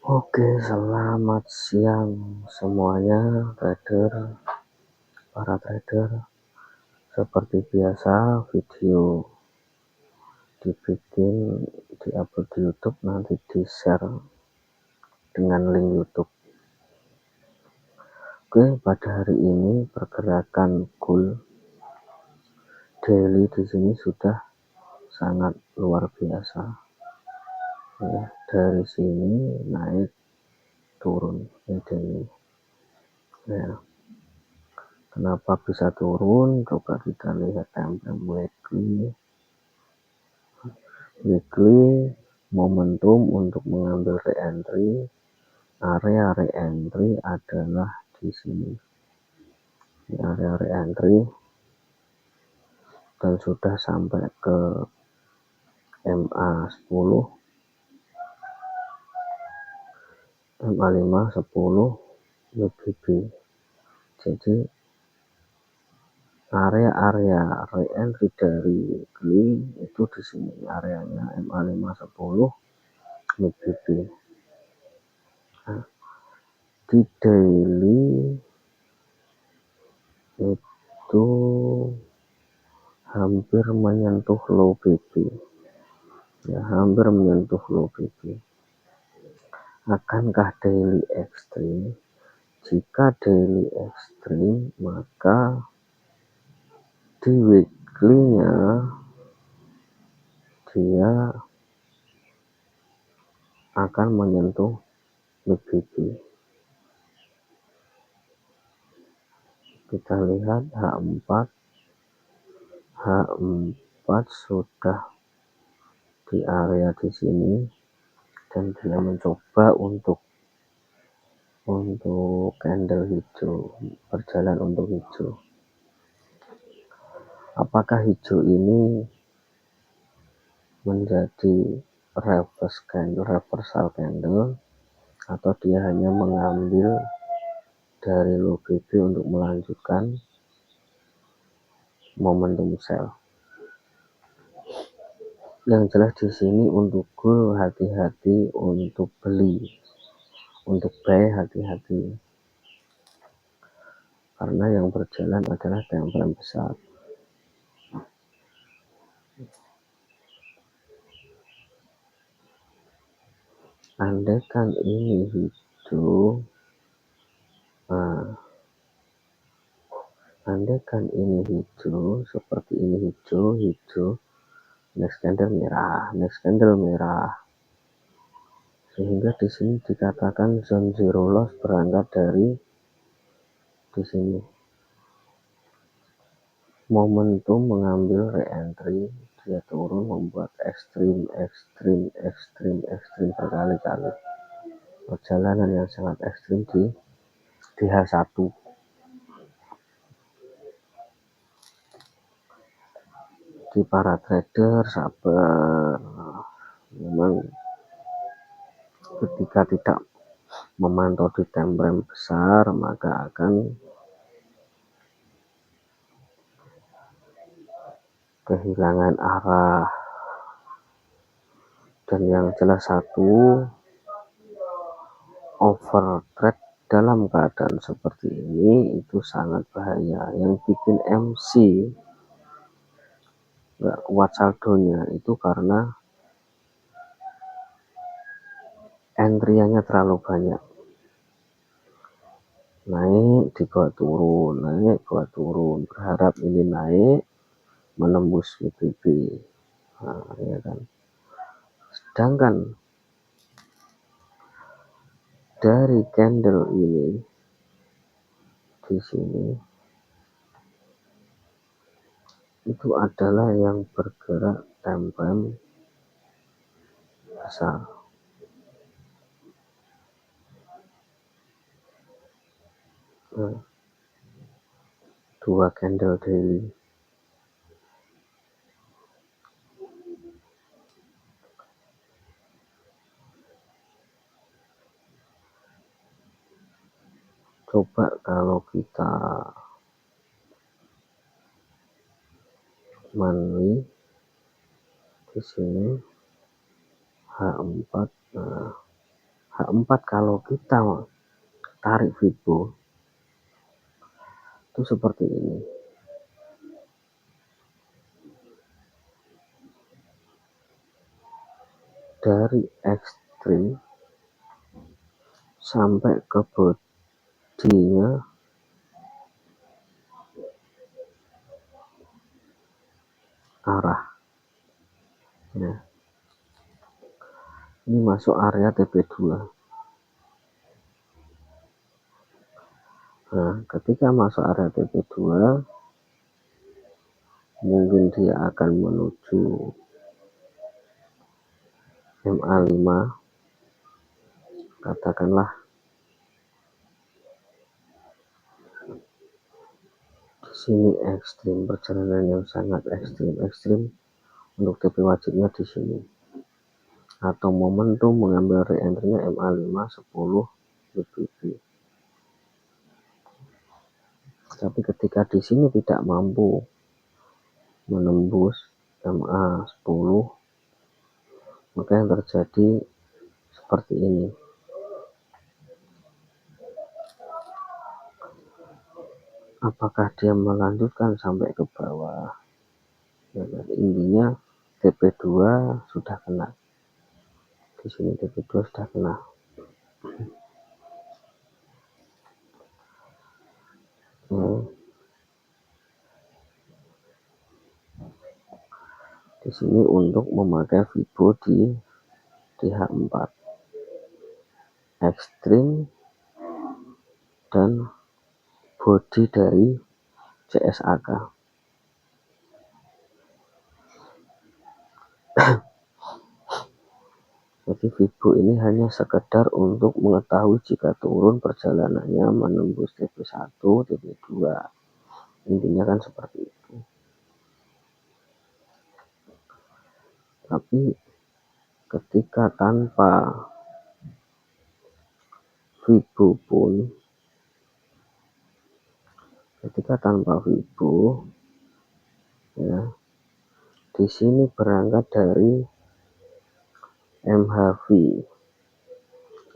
Oke, selamat siang semuanya para trader. Seperti biasa, video dibikin, diupload di YouTube, nanti di-share dengan link YouTube. Oke, pada hari ini pergerakan gold daily di sini sudah sangat luar biasa. Ya, dari sini naik turun daily. Ya. Kenapa bisa turun? Coba kita lihat time frame weekly momentum untuk mengambil re-entry. Area re-entry adalah di sini. Di area re-entry dan sudah sampai ke MA10, MA5, 10 WBB. Jadi area-area re-entry dari weekly itu di sini, areanya MA5, 10 WBB. Nah, di daily itu hampir menyentuh low BB, ya, hampir menyentuh low BB. Akankah daily ekstrim? Jika daily ekstrim, maka di weekly-nya dia akan menyentuh BB. Kita lihat H4 sudah di area di sini dan dia mencoba untuk candle hijau, berjalan untuk hijau. Apakah hijau ini menjadi reversal candle atau dia hanya mengambil dari low BB untuk melanjutkan momentum sell? Yang jelas di sini untuk gold hati-hati untuk beli, untuk buy hati-hati, karena yang berjalan adalah time frame besar. Andaikan ini hijau, andaikan ini hijau, seperti ini hijau, next candle merah, sehingga di sini dikatakan zone zero loss berangkat dari di sini. Momentum mengambil re-entry, dia turun membuat ekstrim berkali-kali. Perjalanan yang sangat ekstrim di H1. Di para trader sabar, memang ketika tidak memantau di time frame besar maka akan kehilangan arah. Dan yang jelas satu, overtrade dalam keadaan seperti ini itu sangat bahaya. Yang bikin MC nggak kuat saldonya itu karena entry-nya terlalu banyak. Naik dibawa turun, naik bawa turun, berharap ini naik menembus WBB. Nah, ya kan. Sedangkan dari candle ini di sini itu adalah yang bergerak time frame besar. Nah, dua candle daily. Coba kalau kita manual di sini H4, nah H4 kalau kita tarik Fibo itu seperti ini. Dari ekstrim sampai ke bodinya arah. Ya. Ini masuk area TP2. Nah, ketika masuk area TP2, mungkin dia akan menuju MA5, katakanlah di sini ekstrim, perjalanan yang sangat ekstrim untuk TP wajibnya di sini. Atau momentum mengambil re-entry-nya MA5 10 WBB. Tapi ketika di sini tidak mampu menembus MA10, maka yang terjadi seperti ini. Apakah dia melanjutkan sampai ke bawah? Ya, intinya TP2 sudah kena. Di sini TP2 sudah kena. Di sini untuk memakai Fibo di H4 ekstrim dan body dari CSAK. Jadi Fibo ini hanya sekedar untuk mengetahui jika turun perjalanannya menembus TP1, TP2. Intinya kan seperti itu. Tapi ketika tanpa Fibo pun, ya, di sini berangkat dari MHV.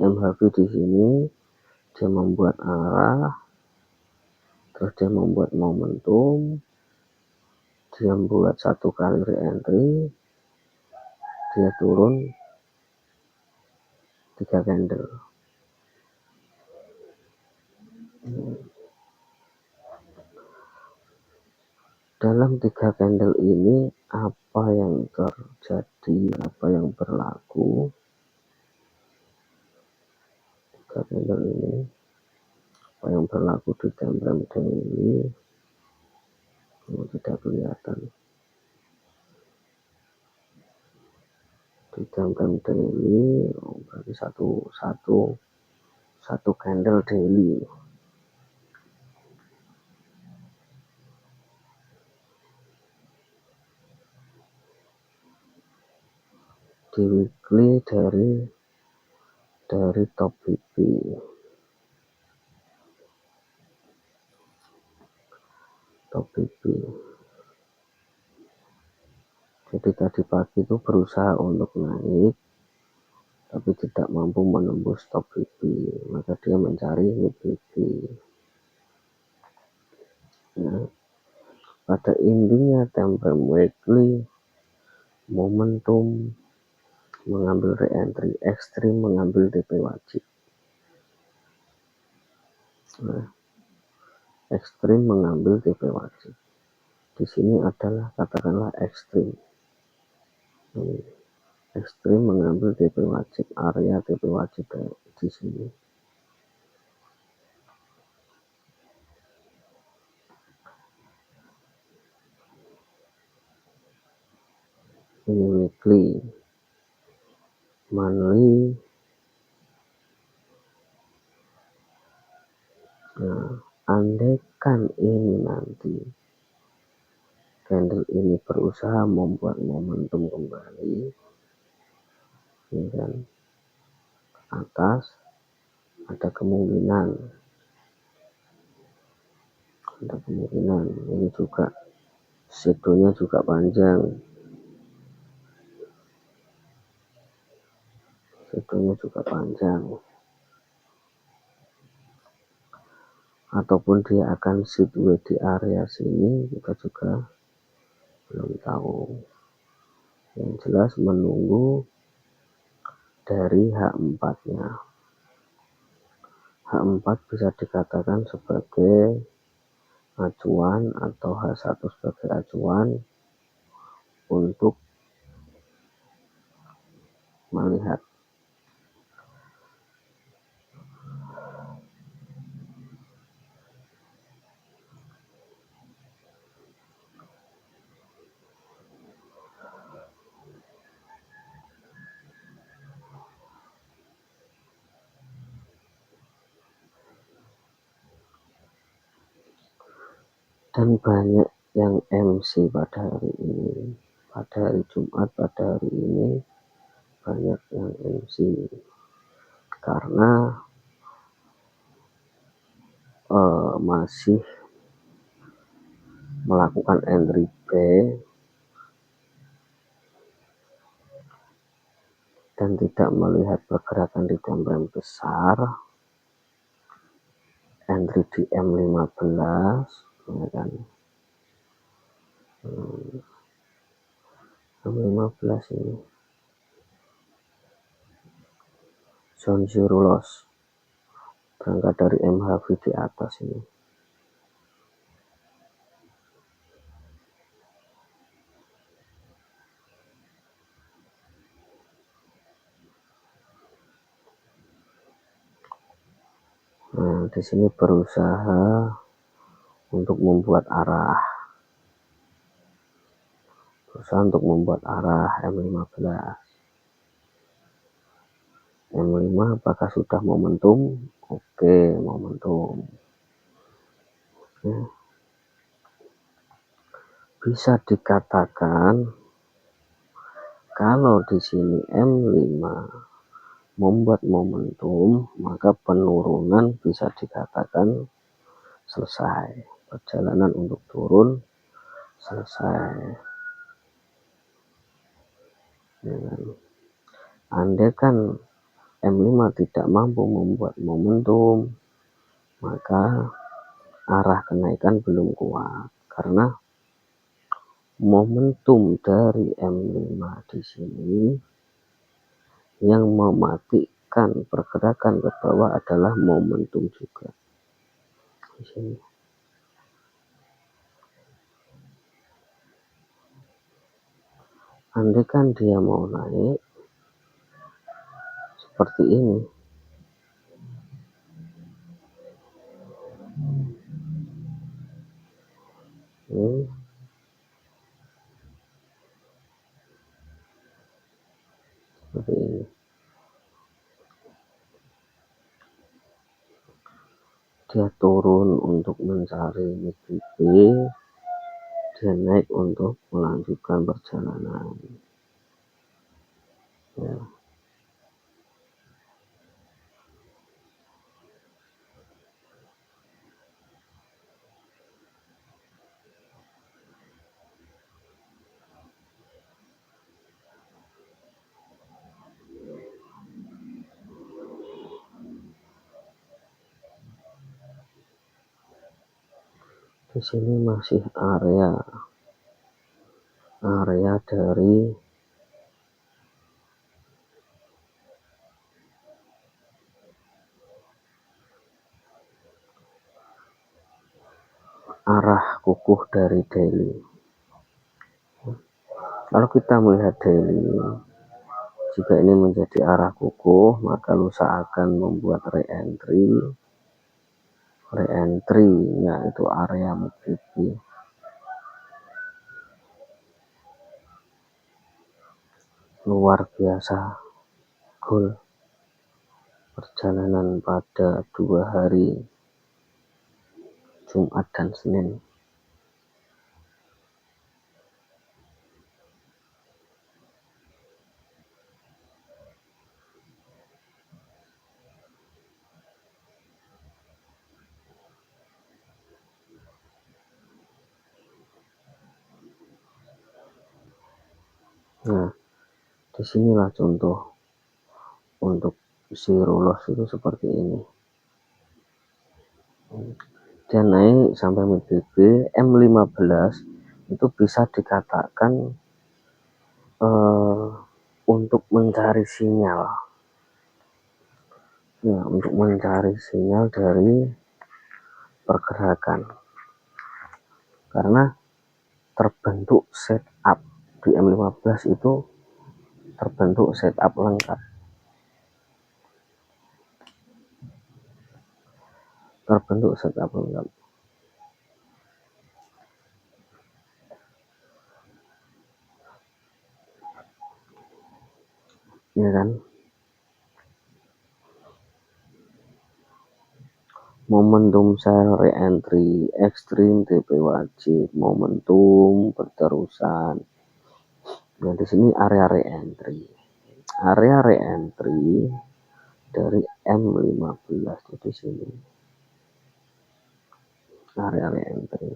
MHV di sini dia membuat arah, terus dia membuat momentum, dia membuat satu kali re-entry, dia turun 3 candle. Dalam 3 candle ini apa yang terjadi, apa yang berlaku? 3 candle ini apa yang berlaku di time frame daily tidak kelihatan. Di time frame daily berarti satu candle daily. Di weekly dari top BP. Jadi tadi pagi itu berusaha untuk naik, tapi tidak mampu menembus top BP, maka dia mencari mid BP. Nah, pada intinya time frame weekly, momentum mengambil re-entry, ekstrim mengambil DP wajib. Nah, ekstrim mengambil DP wajib. Di sini adalah katakanlah ekstrim. Ekstrim mengambil DP wajib, area DP wajib di sini. Ini weekly, monthly. Nah, andaikan ini nanti candle ini berusaha membuat momentum kembali, ya kan, atas, ada kemungkinan ini juga shadownya juga panjang, videonya juga panjang, ataupun dia akan sideways di area sini kita juga belum tahu. Yang jelas menunggu dari H4-nya. H4 bisa dikatakan sebagai acuan atau H1 sebagai acuan untuk melihat. Dan banyak yang MC pada hari ini, pada hari Jumat, pada hari ini banyak yang MC karena masih melakukan entry B dan tidak melihat pergerakan di downtrend besar, entry di M15, ya kan? M15 ini zone zero loss, berangkat dari MHV di atas ini. Nah, di sini berusaha untuk membuat arah, M15. M5 apakah sudah momentum? Oke, momentum. Ya. Bisa dikatakan kalau di sini M5 membuat momentum, maka penurunan bisa dikatakan selesai. Perjalanan untuk turun selesai. Ya. Andai kan M5 tidak mampu membuat momentum, maka arah kenaikan belum kuat karena momentum dari M5 di sini yang mematikan pergerakan ke bawah adalah momentum juga di sini. Andai kan dia mau naik seperti ini, seperti ini. Dia turun untuk mencari MACD, dia naik untuk melanjutkan perjalanan. Ya. Di sini masih area dari arah kukuh dari daily. Kalau kita melihat daily, jika ini menjadi arah kukuh, maka lusa akan membuat re-entry-nya itu area MACD. Luar biasa cool perjalanan pada 2 hari Jumat dan Senin. Nah, disinilah contoh untuk zero loss itu seperti ini. Dan naik sampai MACD M15 itu bisa dikatakan untuk mencari sinyal. Ya, untuk mencari sinyal dari pergerakan. Karena terbentuk setup di M15 itu terbentuk setup lengkap. Ya kan? Momentum sell re-entry ekstrim TP wajib, momentum berterusan. Nah, di sini area re-entry. Area re-entry dari M15 di sini. Area re-entry.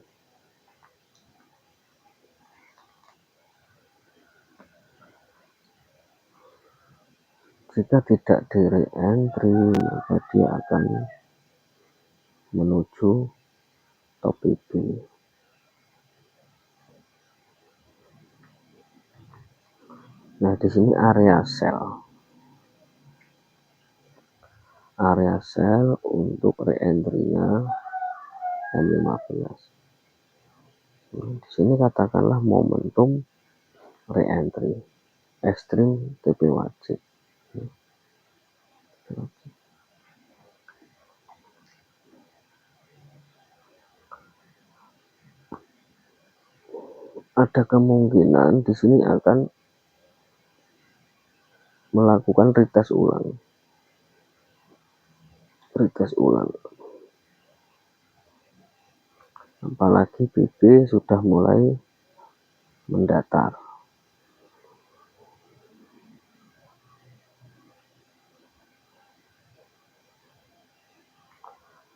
Jika tidak di re-entry, maka dia akan menuju top PP. Nah, di sini area sell. Area sell untuk re-entry-nya M15. Nah, di sini katakanlah momentum re-entry ekstrim TP wajib. Ada kemungkinan di sini akan melakukan retest ulang. Apalagi BB sudah mulai mendatar.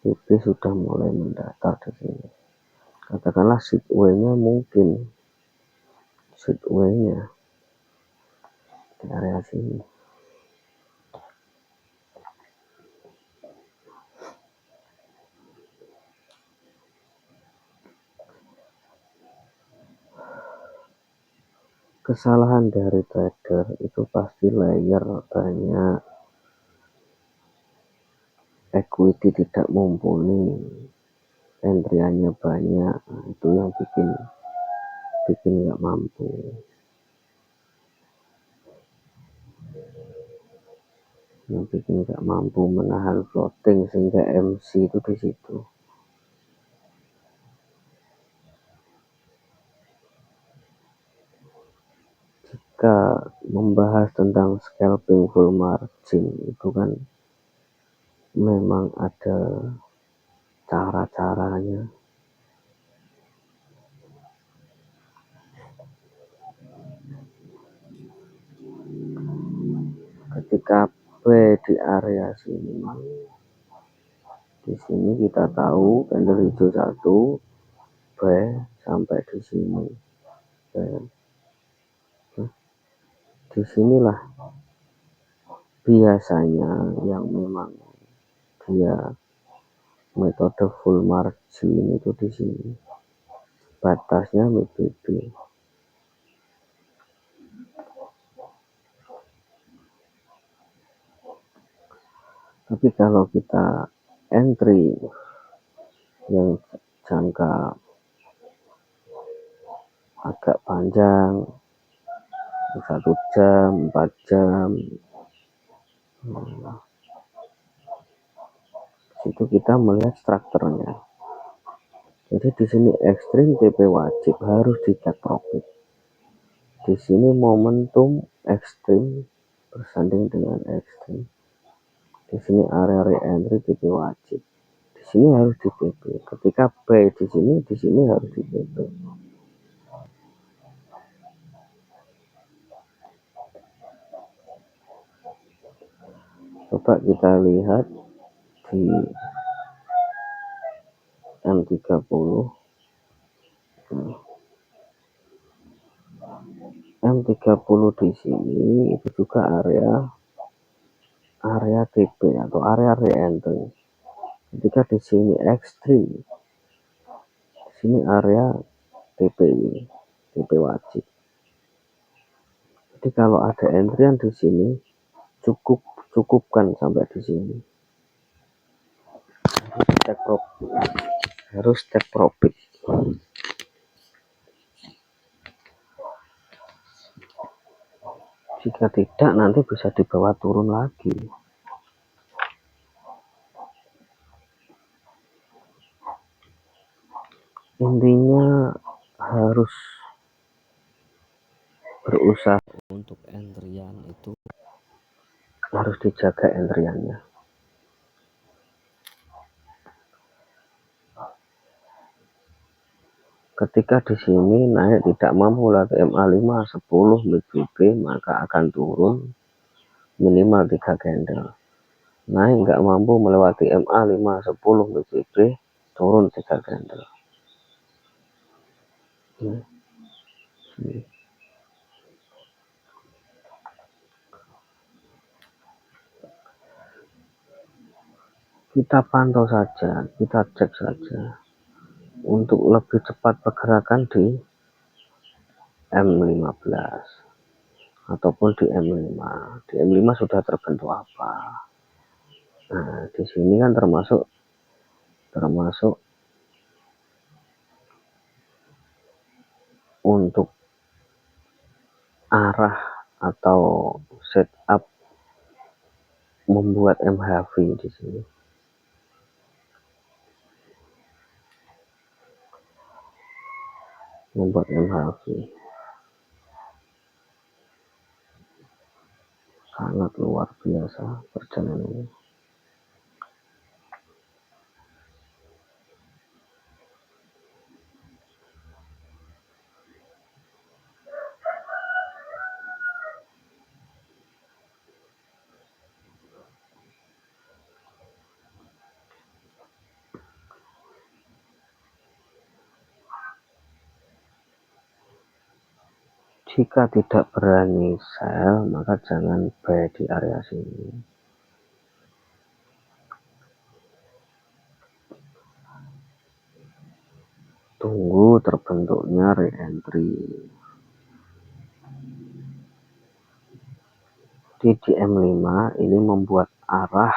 BB sudah mulai mendatar di sini. Katakanlah sideway-nya mungkin sideway-nya di area sini. Kesalahan dari trader itu pasti layer banyak, equity tidak mumpuni, entry-nya banyak. Nah, itu yang bikin nggak mampu. Yang bikin nggak mampu menahan floating sehingga MC itu di situ. Jika membahas tentang scalping full margin itu kan memang ada cara-caranya. Ketika B di area sini, di sini kita tahu candle hijau satu, B sampai di sini. Disinilah biasanya yang memang dia metode full margin itu di sini. Batasnya MACD. Tapi kalau kita entry yang jangka agak panjang, 1 jam, 4 jam, itu kita melihat strukturnya. Jadi di sini ekstrim TP wajib harus di take profit. Di sini momentum ekstrim bersanding dengan ekstrim. Di sini area re-entry TP wajib. Di sini harus di TP. Ketika buy di sini harus di TP. Coba kita lihat di M30. M30 di sini itu juga area area TP atau area re-entry. Ketika di sini ekstrim, di sini area TP wajib. Jadi kalau ada entrian di sini, cukupkan sampai di sini. Harus take profit. Jika tidak, nanti bisa dibawa turun lagi. Intinya harus berusaha untuk entrian itu harus dijaga entriannya. Ketika di sini naik tidak mampu melewati MA5 10 MACD, maka akan turun minimal 3 candle. Naik nggak mampu melewati MA5 10 MACD, turun 3 candle. Kita pantau saja, kita cek saja untuk lebih cepat pergerakan di M15 ataupun di M5. Di M5 sudah terbentuk apa? Nah, di sini kan termasuk untuk arah atau setup membuat MHV di sini. Membuat MHV sangat luar biasa perjalanannya. Jika tidak berani sell, maka jangan buy di area sini. Tunggu terbentuknya re-entry. Di M5 ini membuat arah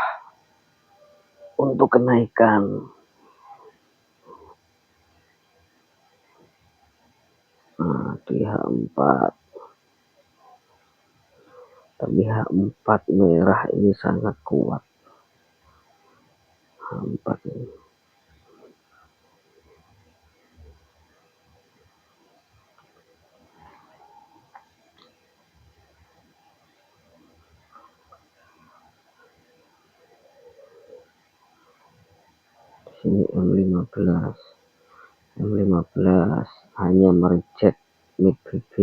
untuk kenaikan. Nah, di H4. Tapi H4 merah ini sangat kuat. H4 ini. Sini M15 hanya mereject mid BB.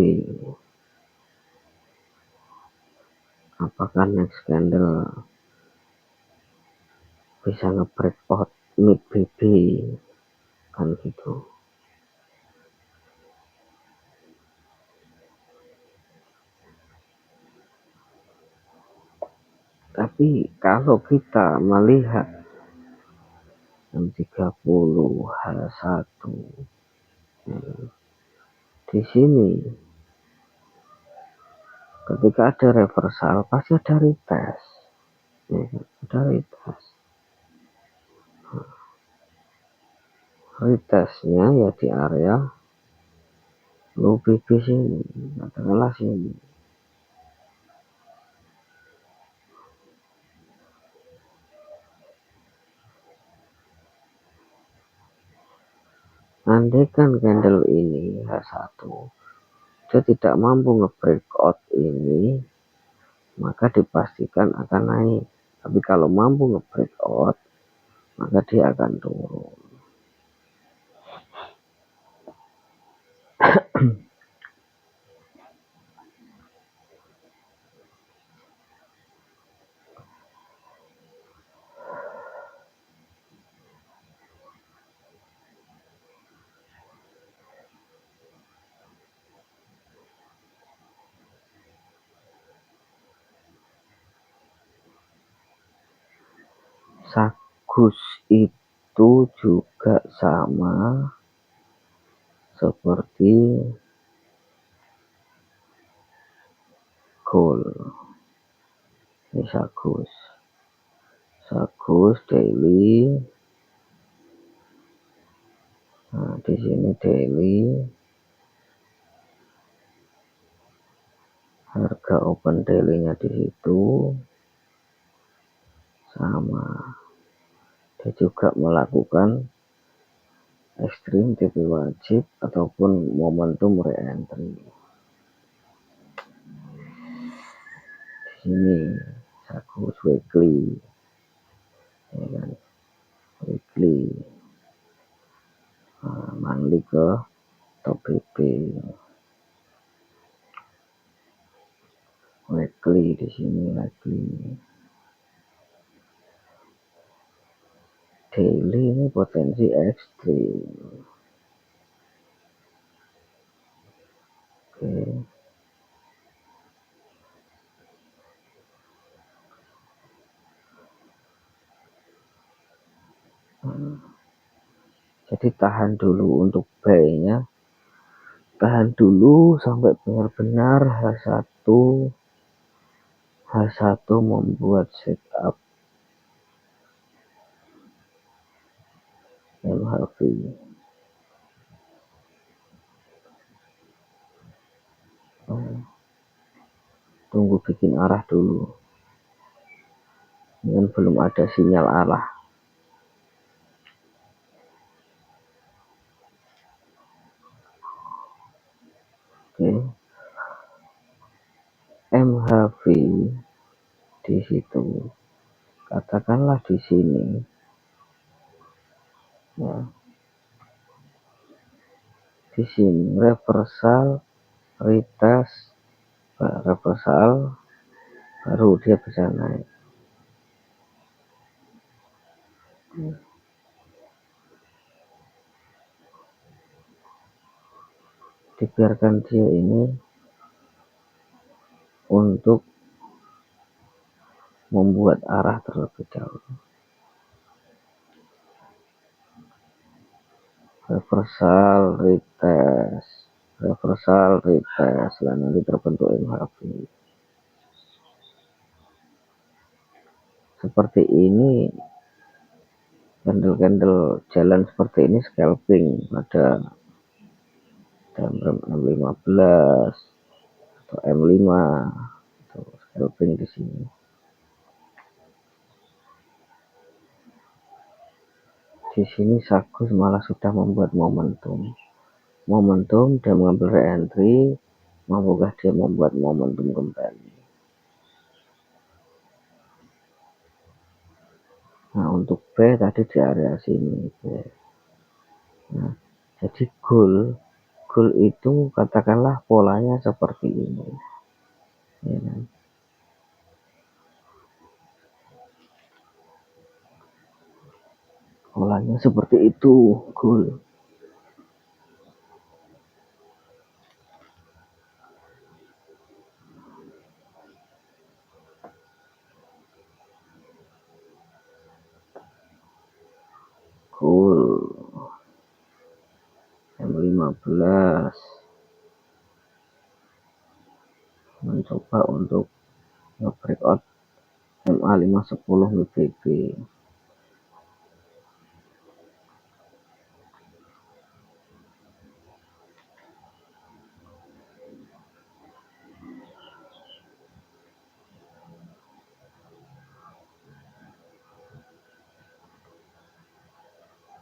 Apakah next candle bisa nge-break out mid BB kan gitu. Tapi kalau kita melihat M30 H1 di sini, ketika ada reversal pasti ada retest, ya, ada retestnya ya di area low BB sini, katakanlah sini. Andaikan candle ini H1 dia tidak mampu nge-breakout ini, maka dipastikan akan naik. Tapi kalau mampu nge-breakout, maka dia akan turun. Sagus itu juga sama seperti goal. Ini sagus daily. Nah, di sini daily harga open daily-nya di situ sama. Dia juga melakukan ekstrim TP wajib ataupun momentum re-entry. Di sini sagus weekly, ya kan? Weekly, monthly ke top BP. Weekly di sini weekly. Daily ini potensi ekstrim. Oke. Jadi tahan dulu untuk buy-nya. Tahan dulu sampai benar-benar H1 membuat setup MHV. Tunggu bikin arah dulu. Ini belum ada sinyal arah. Oke. MHV di situ. Katakanlah di sini. Ya. Di sini reversal, retest, reversal, baru dia bisa naik. Dibiarkan dia ini untuk membuat arah terlebih dahulu. Reversal, retest, lah nanti terbentuk MHV. Seperti ini, candle jalan seperti ini scalping pada M15 atau M5 atau scalping di sini. Di sini sagus malah sudah membuat momentum dia mengambil re-entry. Mampukah dia membuat momentum kembali? Nah, untuk B tadi di area sini. Nah, jadi goal itu katakanlah polanya seperti ini. Ya kan? Polanya seperti itu, goal. M15 mencoba untuk nge-breakout MA510 WBB.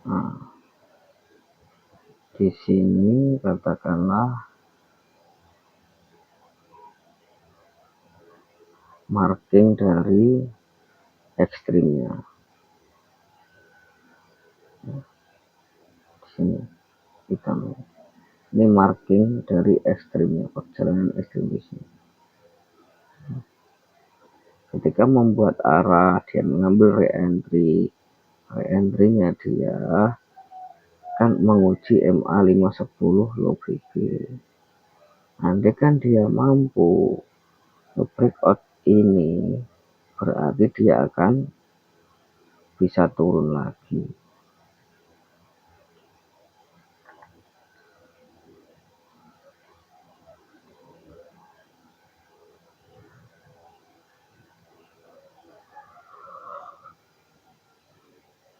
Nah, di sini katakanlah marking dari ekstrimnya. Di sini hitam. Ini marking dari ekstrimnya, perjalanan ekstrim di sini. Ketika membuat arah, dia mengambil re-entry-nya dia kan menguji MA510 low BB. Andai kan dia mampu breakout ini, berarti dia akan bisa turun lagi.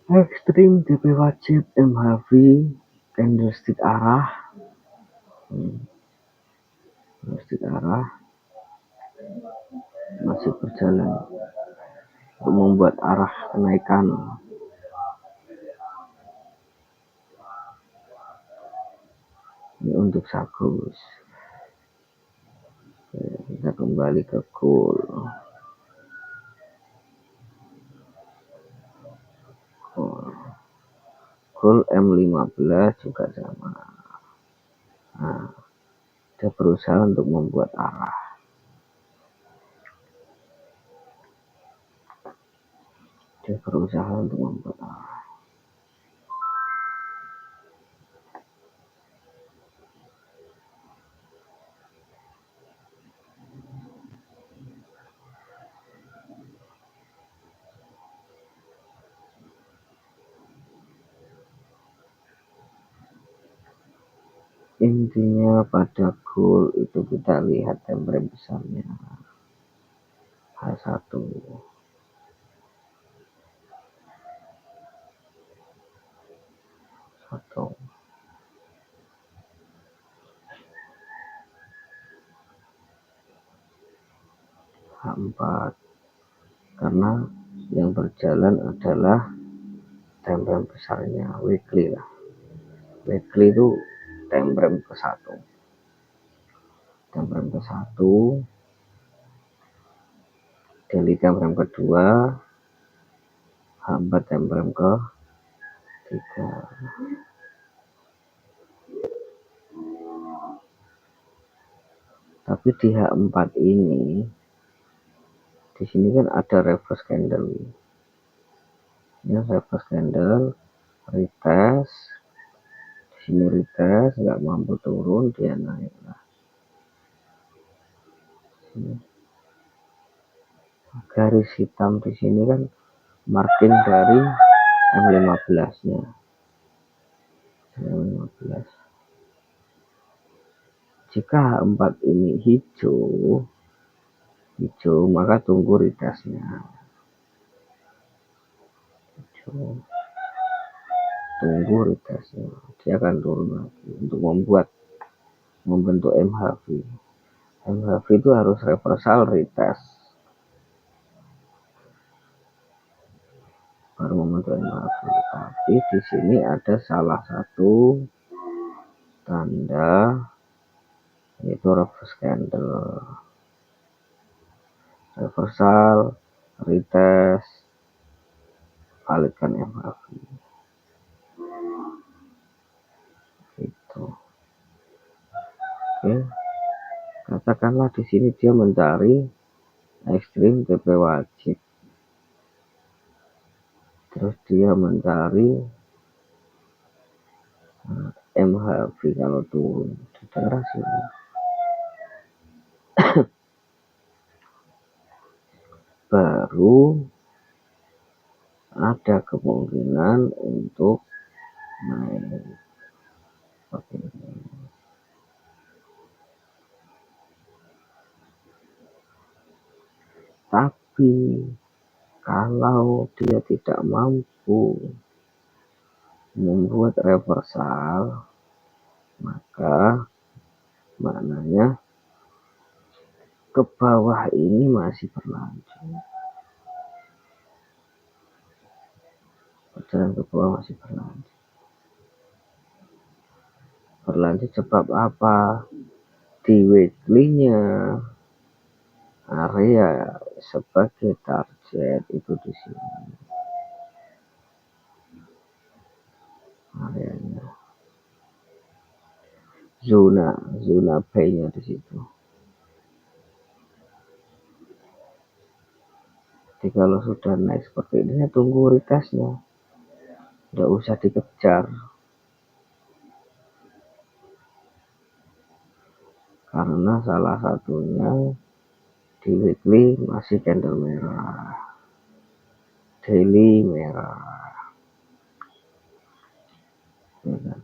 Ekstrim DP wajib MHV candlestick arah, candlestick arah masih berjalan untuk membuat arah kenaikan. Ini untuk Sagus. Kita kembali ke gold. Gold M15 juga sama. Nah, dia berusaha untuk membuat arah. Intinya pada gold itu kita lihat time frame besarnya H1, H4, karena yang berjalan adalah time frame besarnya weekly lah. Weekly itu time frame ke-1, daily time frame kedua, H4 time frame ke-3. Tapi di H4 ini, di sini kan ada reverse candle. Ini reverse candle, retest, di sini retest, nggak mampu turun, dia naik lah. Garis hitam di sini kan marking dari M15-nya. M15. Jika H4 ini hijau, maka tunggu retestnya. Tunggu retestnya, dia akan turun lagi untuk membentuk MHV. MHV itu harus reversal retest baru membentuk MHV. Tapi di sini ada salah satu tanda, yaitu reverse candle, reversal retest, validkan MHV. Gitu. Oke, katakanlah di sini dia mencari ekstrim TP wajib, terus dia mencari MHV kalau turun di daerah sini. Baru ada kemungkinan untuk naik seperti ini. Tapi kalau dia tidak mampu membuat reversal, maka maknanya ke bawah ini masih berlanjut. Perjalanan ke bawah masih berlanjut. Berlanjut sebab apa? Di weekly-nya area sebagai target itu di sini. Areanya. Zona buy-nya di situ. Jadi kalau sudah naik seperti ini, tunggu retestnya. Nggak usah dikejar. Karena salah satunya di weekly masih candle merah. daily merah, ya kan?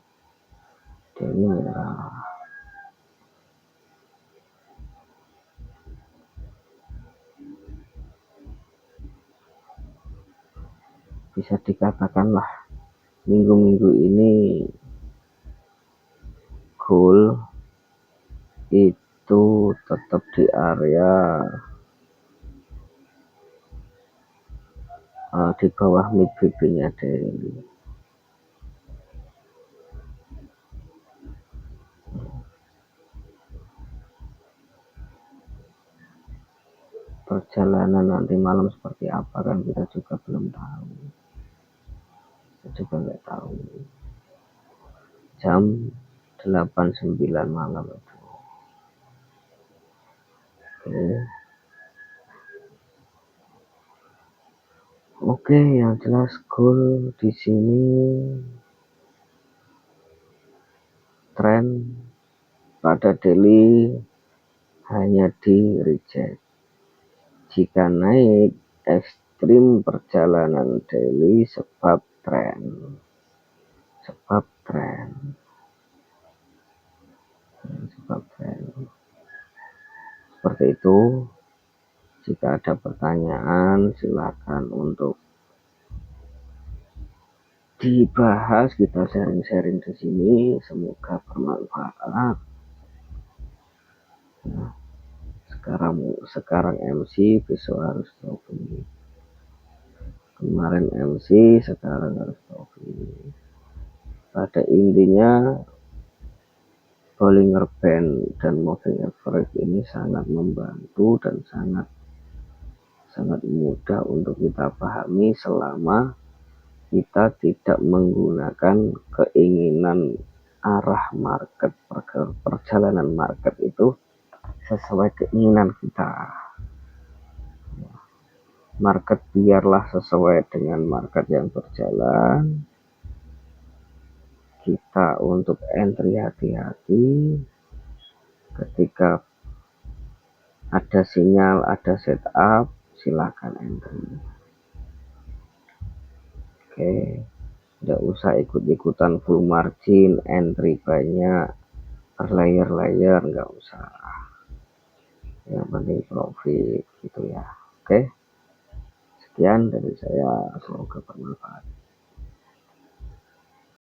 Daily merah. Bisa dikatakanlah minggu-minggu ini gold itu tetap di area di bawah mid BB-nya daily. Perjalanan nanti malam seperti apa kan kita juga belum tahu. Kita juga nggak tahu. Jam 8.09 malam itu. Oke, yang jelas gold di sini tren pada daily hanya di reject. Jika naik ekstrim perjalanan daily sebab tren. Seperti itu. Jika ada pertanyaan silakan untuk dibahas, kita sharing-sharing di sini, semoga bermanfaat. Nah, sekarang MC, besok harus trophy. Kemarin MC, sekarang harus trophy. Pada intinya Bollinger Band dan moving average ini sangat membantu dan sangat mudah untuk kita pahami selama kita tidak menggunakan keinginan arah market, perjalanan market itu sesuai keinginan kita. Market biarlah sesuai dengan market yang berjalan. Kita untuk entry hati-hati ketika ada sinyal, ada setup, silakan entry. Oke, tidak usah ikut-ikutan full margin, entry banyak, berlayer-layer, nggak usah. Yang penting profit gitu ya. Oke, sekian dari saya, semoga bermanfaat.